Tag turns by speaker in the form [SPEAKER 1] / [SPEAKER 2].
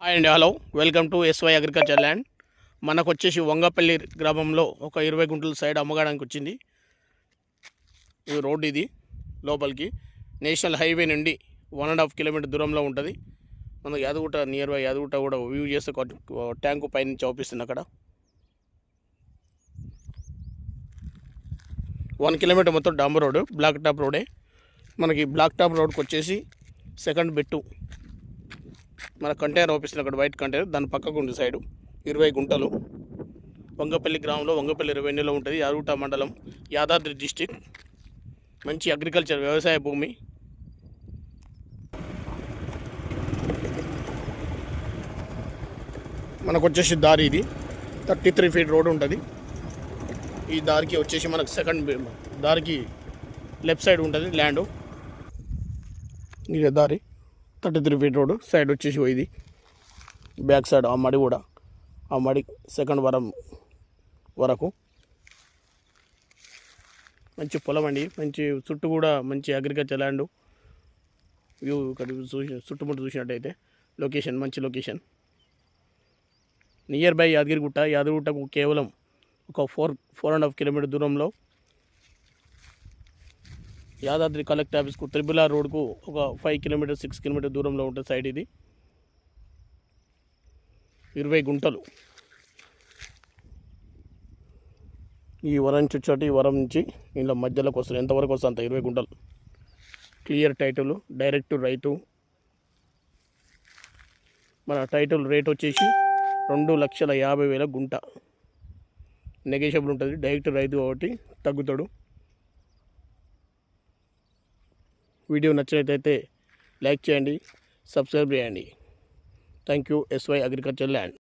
[SPEAKER 1] Hi అండి, hello, welcome to SY agriculture land. మనకు వచ్చేసి వంగపల్లి గ్రామంలో ఒక 20 గుంటల సైడ్ అమ్మగాడానికి వచ్చింది. ఇది రోడ్, ఇది లోపలికి నేషనల్ హైవే నుండి 1.5 కిలోమీటర్ దూరంలో ఉంటుంది. మనకు యాదగుట్ట నియర్ బై, యాదగుట్ట కూడా వ్యూ చేస్తే ట్యాంకు పైనుంచి చూపిస్తుంది. అక్కడ 1 కిలోమీటర్ మొత్తం డాంబర్ రోడ్, బ్లాక్ టాప్ రోడే. మనకి బ్లాక్ టాప్ రోడ్కి వచ్చేసి సెకండ్ బిట్టు మన కంటైనర్ ఓపిస్తుంది. అక్కడ వైట్ కంటైనర్, దాని పక్కకు ఉంది సైడు 20 గుంటలు. వంగపల్లి గ్రామంలో, వంగపల్లి రెవెన్యూలో ఉంటుంది. యాదగుట్ట మండలం, యాదాద్రి డిస్టిక్. మంచి అగ్రికల్చర్ వ్యవసాయ భూమి. మనకు వచ్చేసి దారి ఇది 33 ఫీట్ రోడ్ ఉంటుంది. ఈ దారికి వచ్చేసి మనకు సెకండ్ దారికి లెఫ్ట్ సైడ్ ఉంటుంది ల్యాండ్. ఇది దారి 33 ఫీట్ రోడ్. సైడ్ వచ్చేసి ఇది బ్యాక్ సైడ్ ఆ మడి కూడా, ఆ మడి సెకండ్ వరకు మంచి పొలం అండి. మంచి చుట్టూ కూడా మంచి అగ్రికల్చర్ ల్యాండ్ వ్యూ. ఇక్కడ చుట్టుముట్టు చూసినట్టయితే లొకేషన్ మంచి లొకేషన్. నియర్ బై యాదగిరిగుట్టకు కేవలం ఒక 4.5 కిలోమీటర్ దూరంలో యాదాద్రి కలెక్టర్ ఆఫీస్కు త్రిబుల్ ఆర్ రోడ్కు ఒక 5 కిలోమీటర్ 6 కిలోమీటర్ దూరంలో ఉంటుంది సైడ్. ఇది 20 గుంటలు. ఈ వరం నుంచి వచ్చి ఈ వరం నుంచి ఇంట్లో మధ్యలోకి వస్తుంది. ఎంతవరకు వస్తుంది అంత 20 గుంటలు. క్లియర్ టైటిల్, డైరెక్ట్ రైతు. మన టైటిల్ రేట్ వచ్చేసి 2,50,000 గుంట. నెగోషియబుల్ ఉంటుంది. డైరెక్ట్ రైతు కాబట్టి తగ్గుతాడు. వీడియో నచ్చినట్లయితే లైక్ చేయండి, సబ్స్క్రైబ్ చేయండి. Thank you. SY agriculture land.